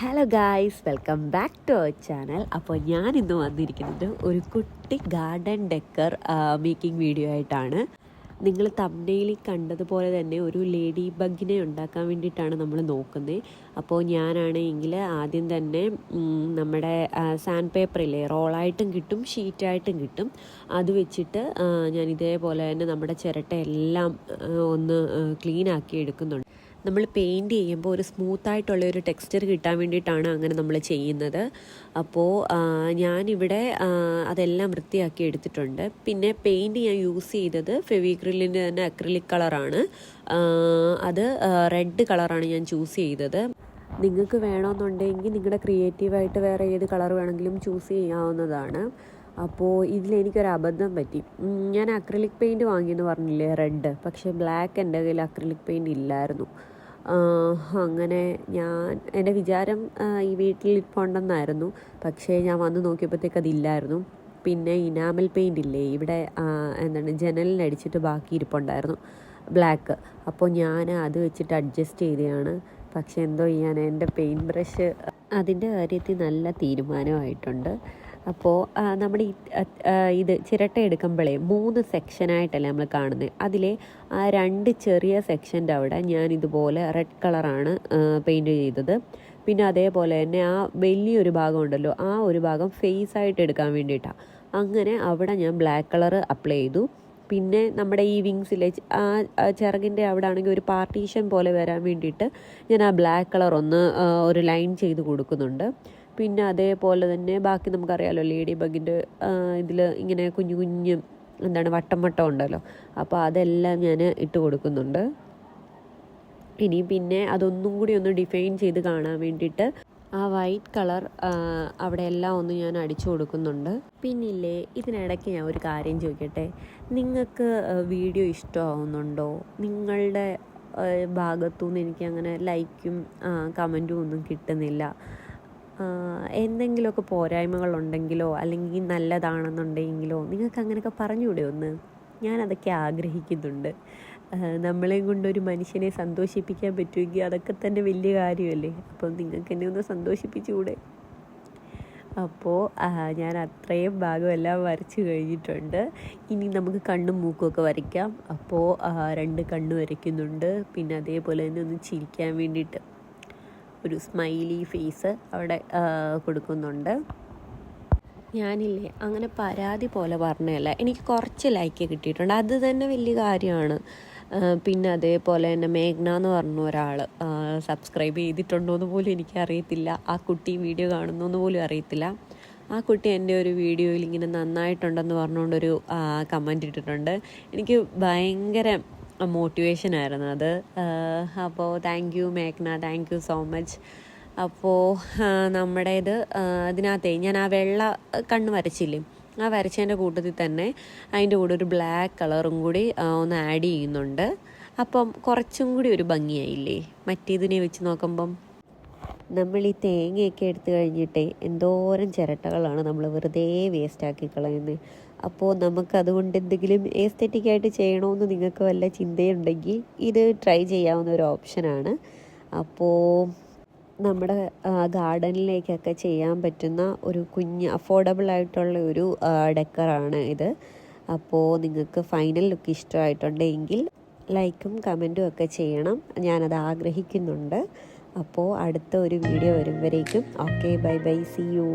Hello guys, welcome back to our channel. അപ്പോൾ ഞാൻ ഇന്ന് വന്നിരിക്കുന്നത് ഒരു കുട്ടി ഗാർഡൻ ഡെക്കർ മേക്കിംഗ് വീഡിയോ ആയിട്ടാണ്. നിങ്ങൾ തംബ്നെയിലിൽ കണ്ടതുപോലെ തന്നെ ഒരു ലേഡി ബഗിനെ ഉണ്ടാക്കാൻ വേണ്ടിയിട്ടാണ് നമ്മൾ നോക്കുന്നത്. അപ്പോൾ ഞാനാണെങ്കിൽ ആദ്യം തന്നെ നമ്മുടെ സാൻഡ് പേപ്പറില്ലേ, റോളായിട്ടും കിട്ടും ഷീറ്റായിട്ടും കിട്ടും. അത് വെച്ചിട്ട് ഞാൻ ഇതേപോലെ തന്നെ നമ്മുടെ ചിരട്ടയെല്ലാം ഒന്ന് ക്ലീൻ ആക്കി എടുക്കുന്നുണ്ട്. നമ്മൾ പെയിൻറ്റ് ചെയ്യുമ്പോൾ ഒരു സ്മൂത്തായിട്ടുള്ള ഒരു ടെക്സ്ചർ കിട്ടാൻ വേണ്ടിയിട്ടാണ് അങ്ങനെ നമ്മൾ ചെയ്യുന്നത്. അപ്പോൾ ഞാനിവിടെ അതെല്ലാം വൃത്തിയാക്കി എടുത്തിട്ടുണ്ട്. പിന്നെ പെയിൻറ്റ് ഞാൻ യൂസ് ചെയ്തത് ഫെവിക്രിലിൻ്റെ തന്നെ അക്രിലിക് കളറാണ്. അത് റെഡ് കളറാണ് ഞാൻ ചൂസ് ചെയ്തത്. നിങ്ങൾക്ക് വേണമെന്നുണ്ടെങ്കിൽ നിങ്ങളുടെ ക്രിയേറ്റീവായിട്ട് വേറെ ഏത് കളർ വേണമെങ്കിലും ചൂസ് ചെയ്യാവുന്നതാണ്. അപ്പോൾ ഇതിലെനിക്കൊരു അബദ്ധം പറ്റി. ഞാൻ അക്രിലിക് പെയിൻറ്റ് വാങ്ങിയെന്ന് പറഞ്ഞില്ലേ, റെഡ്. പക്ഷേ ബ്ലാക്ക് എൻ്റെ കയ്യിൽ അക്രിലിക് പെയിൻറ്റ് ഇല്ലായിരുന്നു. അങ്ങനെ എൻ്റെ വിചാരം ഈ വീട്ടിൽ ഇരിപ്പുണ്ടെന്നായിരുന്നു. പക്ഷേ ഞാൻ വന്ന് നോക്കിയപ്പോഴത്തേക്ക് അതില്ലായിരുന്നു. പിന്നെ ഇനാമൽ പെയിൻ്റ് ഇല്ലേ, ഇവിടെ ജനലിനടിച്ചിട്ട് ബാക്കി ഇരിപ്പുണ്ടായിരുന്നു ബ്ലാക്ക്. അപ്പോൾ ഞാൻ അത് വെച്ചിട്ട് അഡ്ജസ്റ്റ് ചെയ്തതാണ്. പക്ഷേ എന്തോ ചെയ്യാൻ, എൻ്റെ പെയിൻറ്റ് ബ്രഷ് അതിൻ്റെ കാര്യത്തിൽ നല്ല തീരുമാനമായിട്ടുണ്ട്. അപ്പോൾ നമ്മുടെ ഇത് ചിരട്ട എടുക്കുമ്പോഴേ 3 സെക്ഷനായിട്ടല്ലേ നമ്മൾ കാണുന്നത്. അതിലെ ആ 2 ചെറിയ സെക്ഷൻ്റെ അവിടെ ഞാൻ ഇതുപോലെ റെഡ് കളറാണ് പെയിൻറ്റ് ചെയ്തത്. പിന്നെ അതേപോലെ തന്നെ ആ വലിയൊരു ഭാഗം ഉണ്ടല്ലോ, ആ ഒരു ഭാഗം ഫേസായിട്ട് എടുക്കാൻ വേണ്ടിയിട്ടാണ്. അങ്ങനെ അവിടെ ഞാൻ ബ്ലാക്ക് കളർ അപ്ലൈ ചെയ്തു. പിന്നെ നമ്മുടെ ഈ വിങ്സിലെ ആ ചിറകിൻ്റെ അവിടെ ആണെങ്കിൽ ഒരു പാർട്ടീഷൻ പോലെ വരാൻ വേണ്ടിയിട്ട് ഞാൻ ആ ബ്ലാക്ക് കളർ ഒരു ലൈൻ ചെയ്ത് കൊടുക്കുന്നുണ്ട്. പിന്നെ അതേപോലെ തന്നെ ബാക്കി നമുക്കറിയാമല്ലോ, ലേഡി ബഗിൻ്റെ ഇതിൽ ഇങ്ങനെ കുഞ്ഞു കുഞ്ഞ് വട്ടം വട്ടം ഉണ്ടല്ലോ, അപ്പോൾ അതെല്ലാം ഞാൻ ഇട്ട് കൊടുക്കുന്നുണ്ട്. ഇനി പിന്നെ അതൊന്നും കൂടി ഒന്ന് ഡിഫൈൻ ചെയ്ത് കാണാൻ വേണ്ടിയിട്ട് ആ വൈറ്റ് കളർ അവിടെ എല്ലാം ഒന്ന് ഞാൻ അടിച്ചു കൊടുക്കുന്നുണ്ട്. പിന്നില്ലേ, ഇതിനിടയ്ക്ക് ഞാൻ ഒരു കാര്യം ചോദിക്കട്ടെ, നിങ്ങൾക്ക് വീഡിയോ ഇഷ്ടമാവുന്നുണ്ടോ? നിങ്ങളുടെ ഭാഗത്തുനിന്ന് എനിക്ക് അങ്ങനെ ലൈക്കും കമൻറ്റും ഒന്നും കിട്ടുന്നില്ല. എന്തെങ്കിലുമൊക്കെ പോരായ്മകളുണ്ടെങ്കിലോ അല്ലെങ്കിൽ നല്ലതാണെന്നുണ്ടെങ്കിലോ നിങ്ങൾക്ക് അങ്ങനെയൊക്കെ പറഞ്ഞുകൂടെ ഒന്ന്? ഞാനതൊക്കെ ആഗ്രഹിക്കുന്നുണ്ട്. നമ്മളെയും കൊണ്ടൊരു മനുഷ്യനെ സന്തോഷിപ്പിക്കാൻ പറ്റുമെങ്കിൽ അതൊക്കെ തന്നെ വലിയ കാര്യമല്ലേ. അപ്പോൾ നിങ്ങൾക്ക് എന്നെ ഒന്ന് സന്തോഷിപ്പിച്ചുകൂടെ? അപ്പോൾ ഞാൻ അത്രയും ഭാഗമെല്ലാം വരച്ച് കഴിഞ്ഞിട്ടുണ്ട്. ഇനി നമുക്ക് കണ്ണും മൂക്കുമൊക്കെ വരയ്ക്കാം. അപ്പോൾ 2 കണ്ണ് വരയ്ക്കുന്നുണ്ട്. പിന്നെ അതേപോലെ തന്നെ ഒന്ന് ചിരിക്കാൻ വേണ്ടിയിട്ട് ഒരു സ്മൈലി ഫേസ് അവിടെ കൊടുക്കുന്നുണ്ട്. ഞാനില്ലേ അങ്ങനെ പരാതി പോലെ പറഞ്ഞതല്ല, എനിക്ക് കുറച്ച് ലൈക്ക് കിട്ടിയിട്ടുണ്ട്, അത് തന്നെ വലിയ കാര്യമാണ്. പിന്നെ അതേപോലെ തന്നെ മേഘ്ന എന്ന് പറഞ്ഞ ഒരാൾ സബ്സ്ക്രൈബ് ചെയ്തിട്ടുണ്ടോ എന്ന് പോലും എനിക്കറിയത്തില്ല. ആ കുട്ടി വീഡിയോ കാണുന്നു പോലും അറിയത്തില്ല. ആ കുട്ടി എൻ്റെ ഒരു വീഡിയോയിൽ ഇങ്ങനെ നന്നായിട്ടുണ്ടെന്ന് പറഞ്ഞുകൊണ്ടൊരു കമൻറ്റ് ഇട്ടിട്ടുണ്ട്. എനിക്ക് ഭയങ്കര മോട്ടിവേഷൻ ആയിരുന്നു അത്. അപ്പോൾ താങ്ക് യു മേഘ്ന, താങ്ക് യു സോ മച്ച്. അപ്പോൾ നമ്മുടെ അതിനകത്തെ ഞാൻ ആ വെള്ള കണ്ണ് വരച്ചില്ലേ, ആ വരച്ചതിൻ്റെ കൂട്ടത്തിൽ തന്നെ അതിൻ്റെ കൂടെ ഒരു ബ്ലാക്ക് കളറും കൂടി ഒന്ന് ആഡ് ചെയ്യുന്നുണ്ട്. അപ്പം കുറച്ചും കൂടി ഒരു ഭംഗിയായില്ലേ മറ്റേതിനെ വെച്ച് നോക്കുമ്പം. നമ്മൾ ഈ തേങ്ങയൊക്കെ എടുത്തു കഴിഞ്ഞിട്ടേ എന്തോരം ചിരട്ടകളാണ് നമ്മൾ വെറുതെ വേസ്റ്റാക്കി കളയുന്നത്. അപ്പോൾ നമുക്കതുകൊണ്ട് എന്തെങ്കിലും എസ്തെറ്റിക്കായിട്ട് ചെയ്യണമെന്ന് നിങ്ങൾക്ക് വല്ല ചിന്തയുണ്ടെങ്കിൽ ഇത് ട്രൈ ചെയ്യാവുന്ന ഒരു ഓപ്ഷനാണ്. അപ്പോൾ നമ്മുടെ ഗാർഡനിലേക്കൊക്കെ ചെയ്യാൻ പറ്റുന്ന ഒരു കുഞ്ഞ് അഫോർഡബിളായിട്ടുള്ള ഒരു ഡെക്കറാണ് ഇത്. അപ്പോൾ നിങ്ങൾക്ക് ഫൈനൽ ലുക്ക് ഇഷ്ടമായിട്ടുണ്ടെങ്കിൽ ലൈക്കും കമൻറ്റും ഒക്കെ ചെയ്യണം, ഞാനത് ആഗ്രഹിക്കുന്നുണ്ട്. അപ്പോൾ അടുത്ത ഒരു വീഡിയോ വരുമ്പോഴേക്കും okay, bye bye, see U.